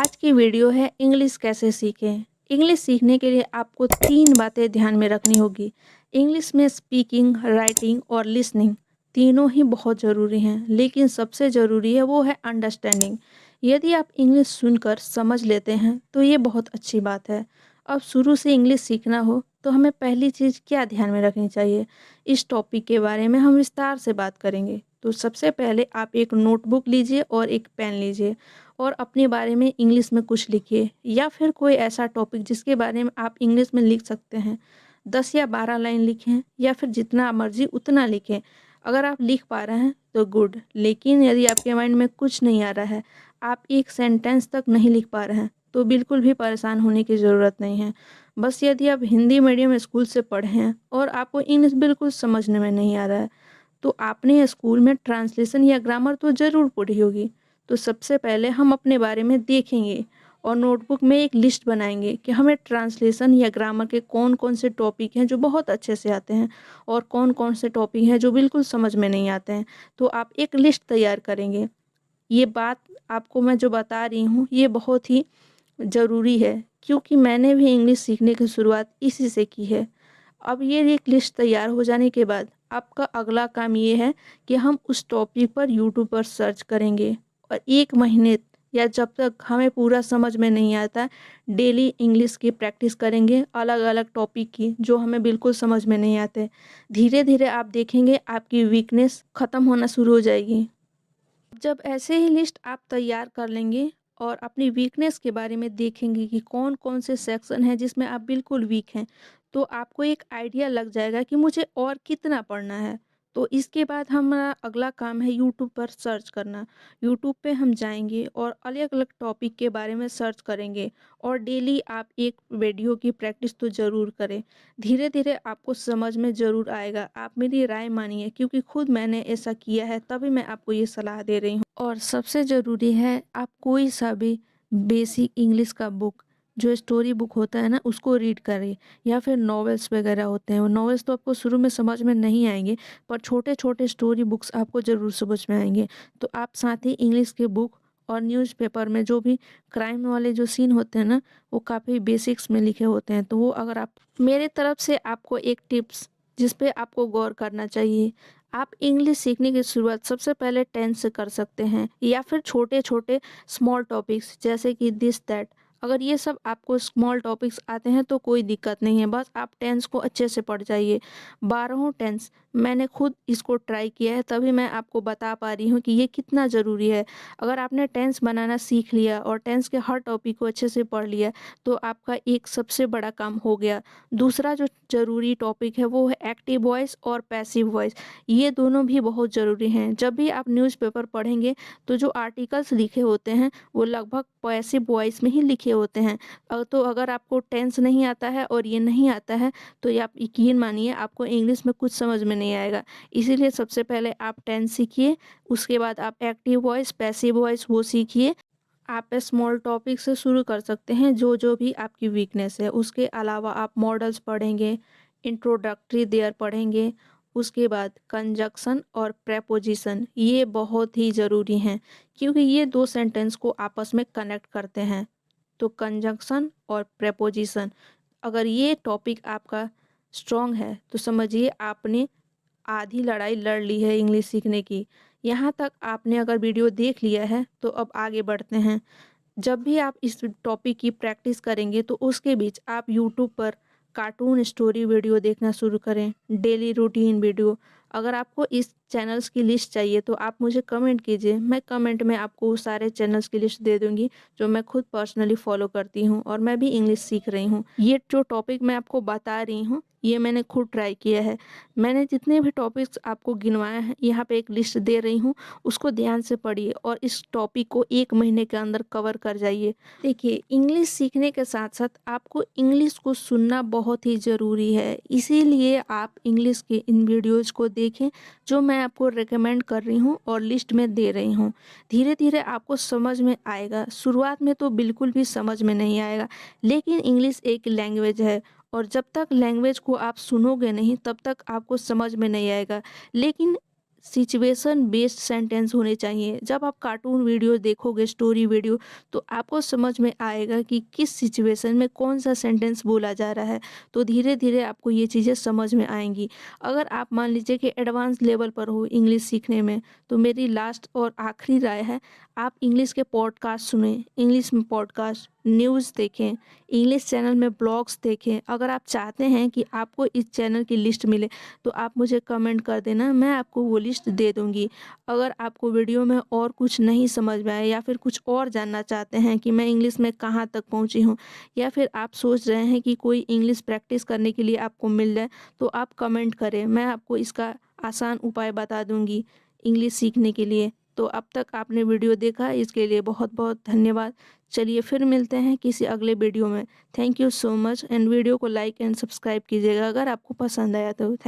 आज की वीडियो है इंग्लिश कैसे सीखें। इंग्लिश सीखने के लिए आपको 3 बातें ध्यान में रखनी होगी। इंग्लिश में स्पीकिंग, राइटिंग और लिसनिंग तीनों ही बहुत ज़रूरी हैं, लेकिन सबसे ज़रूरी है वो है अंडरस्टैंडिंग। यदि आप इंग्लिश सुनकर समझ लेते हैं तो ये बहुत अच्छी बात है। अब शुरू से इंग्लिश सीखना हो तो हमें पहली चीज़ क्या ध्यान में रखनी चाहिए, इस टॉपिक के बारे में हम विस्तार से बात करेंगे। तो सबसे पहले आप एक नोटबुक लीजिए और एक पेन लीजिए और अपने बारे में इंग्लिश में कुछ लिखिए, या फिर कोई ऐसा टॉपिक जिसके बारे में आप इंग्लिश में लिख सकते हैं। 10 या 12 लाइन लिखें या फिर जितना मर्जी उतना लिखें। अगर आप लिख पा रहे हैं तो गुड, लेकिन यदि आपके माइंड में कुछ नहीं आ रहा है, आप एक सेंटेंस तक नहीं लिख पा रहे हैं, तो बिल्कुल भी परेशान होने की ज़रूरत नहीं है। बस यदि आप हिंदी मीडियम स्कूल से पढ़े हैं और आपको इंग्लिश बिल्कुल समझने में नहीं आ रहा है, तो आपने स्कूल में ट्रांसलेशन या ग्रामर तो ज़रूर पढ़ी होगी। तो सबसे पहले हम अपने बारे में देखेंगे और नोटबुक में एक लिस्ट बनाएंगे कि हमें ट्रांसलेशन या ग्रामर के कौन कौन से टॉपिक हैं जो बहुत अच्छे से आते हैं और कौन कौन से टॉपिक हैं जो बिल्कुल समझ में नहीं आते हैं। तो आप एक लिस्ट तैयार करेंगे। ये बात आपको मैं जो बता रही हूँ ये बहुत ही ज़रूरी है, क्योंकि मैंने भी इंग्लिश सीखने की शुरुआत इसी से की है। अब ये एक लिस्ट तैयार हो जाने के बाद आपका अगला काम ये है कि हम उस टॉपिक पर यूट्यूब पर सर्च करेंगे और 1 महीने या जब तक हमें पूरा समझ में नहीं आता, डेली इंग्लिश की प्रैक्टिस करेंगे अलग अलग टॉपिक की जो हमें बिल्कुल समझ में नहीं आते। धीरे धीरे आप देखेंगे आपकी वीकनेस ख़त्म होना शुरू हो जाएगी। जब ऐसे ही लिस्ट आप तैयार कर लेंगे और अपनी वीकनेस के बारे में देखेंगे कि कौन कौन से सेक्शन हैं जिसमें आप बिल्कुल वीक हैं, तो आपको एक आइडिया लग जाएगा कि मुझे और कितना पढ़ना है। तो इसके बाद हमारा अगला काम है यूट्यूब पर सर्च करना। यूट्यूब पे हम जाएंगे और अलग अलग टॉपिक के बारे में सर्च करेंगे और डेली आप एक वीडियो की प्रैक्टिस तो ज़रूर करें। धीरे धीरे आपको समझ में ज़रूर आएगा। आप मेरी राय मानिए, क्योंकि खुद मैंने ऐसा किया है, तभी मैं आपको ये सलाह दे रही हूँ। और सबसे ज़रूरी है आप कोई सा भी बेसिक इंग्लिश का बुक, जो स्टोरी बुक होता है ना, उसको रीड करें, या फिर नॉवेल्स वगैरह होते हैं। वो नॉवेल्स तो आपको शुरू में समझ में नहीं आएंगे, पर छोटे छोटे स्टोरी बुक्स आपको ज़रूर समझ में आएंगे। तो आप साथ ही इंग्लिश के बुक और न्यूज़पेपर में जो भी क्राइम वाले जो सीन होते हैं ना, वो काफ़ी बेसिक्स में लिखे होते हैं। तो वो अगर आप, मेरे तरफ से आपको एक टिप्स जिस पे आपको गौर करना चाहिए, आप इंग्लिश सीखने की शुरुआत सबसे पहले टेंस से कर सकते हैं, या फिर छोटे छोटे स्मॉल टॉपिक्स जैसे कि दिस दैट। अगर ये सब आपको स्मॉल टॉपिक्स आते हैं तो कोई दिक्कत नहीं है, बस आप टेंस को अच्छे से पढ़ जाइए। 12 टेंस मैंने खुद इसको ट्राई किया है, तभी मैं आपको बता पा रही हूँ कि ये कितना ज़रूरी है। अगर आपने टेंस बनाना सीख लिया और टेंस के हर टॉपिक को अच्छे से पढ़ लिया, तो आपका एक सबसे बड़ा काम हो गया। दूसरा जो ज़रूरी टॉपिक है वो है एक्टिव वॉइस और पैसिव वॉइस। ये दोनों भी बहुत ज़रूरी हैं। जब भी आप न्यूज़पेपर पढ़ेंगे तो जो आर्टिकल्स लिखे होते हैं वो लगभग पैसिव वॉइस में ही लिखे होते हैं। तो अगर आपको टेंस नहीं आता है और ये नहीं आता है, तो ये आप यकीन मानिए आपको इंग्लिश में कुछ समझ में नहीं आएगा। इसीलिए सबसे पहले आप टेंस सीखिए, उसके बाद आप एक्टिव वॉइस, पैसिव वॉइस वो सीखिए। आप स्मॉल टॉपिक से शुरू कर सकते हैं, जो जो भी आपकी वीकनेस है। उसके अलावा आप मॉडल्स पढ़ेंगे, इंट्रोडक्टरी देयर पढ़ेंगे, उसके बाद कंजक्शन और प्रेपोजिशन, ये बहुत ही ज़रूरी हैं, क्योंकि ये दो सेंटेंस को आपस में कनेक्ट करते हैं। तो कंजंक्शन और प्रेपोजिशन, अगर ये टॉपिक आपका स्ट्रॉन्ग है तो समझिए आपने आधी लड़ाई लड़ ली है इंग्लिश सीखने की। यहाँ तक आपने अगर वीडियो देख लिया है तो अब आगे बढ़ते हैं। जब भी आप इस टॉपिक की प्रैक्टिस करेंगे तो उसके बीच आप यूट्यूब पर कार्टून स्टोरी वीडियो देखना शुरू करें, डेली रूटीन वीडियो। अगर आपको इस चैनल्स की लिस्ट चाहिए तो आप मुझे कमेंट कीजिए, मैं कमेंट में आपको सारे चैनल्स की लिस्ट दे दूंगी जो मैं खुद पर्सनली फॉलो करती हूँ और मैं भी इंग्लिश सीख रही हूँ। ये जो टॉपिक मैं आपको बता रही हूँ ये मैंने खुद ट्राई किया है। मैंने जितने भी टॉपिक्स आपको गिनवाए हैं यहाँ पे एक लिस्ट दे रही हूँ, उसको ध्यान से पढ़िए और इस टॉपिक को 1 महीने के अंदर कवर कर जाइए। देखिए, इंग्लिश सीखने के साथ साथ आपको इंग्लिश को सुनना बहुत ही ज़रूरी है, इसीलिए आप इंग्लिश के इन वीडियोज़ को देखें जो मैं आपको रिकमेंड कर रही हूँ और लिस्ट में दे रही हूँ। धीरे धीरे आपको समझ में आएगा। शुरुआत में तो बिल्कुल भी समझ में नहीं आएगा, लेकिन इंग्लिश एक लैंग्वेज है और जब तक लैंग्वेज को आप सुनोगे नहीं तब तक आपको समझ में नहीं आएगा। लेकिन सिचुएशन बेस्ड सेंटेंस होने चाहिए। जब आप कार्टून वीडियो देखोगे, स्टोरी वीडियो, तो आपको समझ में आएगा कि किस सिचुएशन में कौन-सा सेंटेंस बोला जा रहा है, तो धीरे-धीरे आपको ये चीज़ें समझ में आएँगी। अगर आप मान लीजिए कि एडवांस लेवल पर हो इंग्लिश सीखने में, तो मेरी लास्ट और आखिरी राय है, आप इंग्लिश के पॉडकास्ट सुनें, इंग्लिश में पॉडकास्ट, न्यूज़ देखें, इंग्लिश चैनल में ब्लॉग्स देखें। अगर आप चाहते हैं कि आपको इस चैनल की लिस्ट मिले, तो आप मुझे कमेंट कर देना, मैं आपको वो लिस्ट दे दूँगी। अगर आपको वीडियो में और कुछ नहीं समझ में आया या फिर कुछ और जानना चाहते हैं कि मैं इंग्लिश में कहाँ तक पहुँची हूँ, या फिर आप सोच रहे हैं कि कोई इंग्लिश प्रैक्टिस करने के लिए आपको मिल जाए, तो आप कमेंट करें। मैं आपको इसका आसान उपाय बता दूँगी इंग्लिश सीखने के लिए। तो अब तक आपने वीडियो देखा, इसके लिए बहुत-बहुत धन्यवाद। चलिए फिर मिलते हैं किसी अगले वीडियो में। Thank you so much, and video को लाइक एंड सब्सक्राइब कीजिएगा अगर आपको पसंद आया तो। थैंक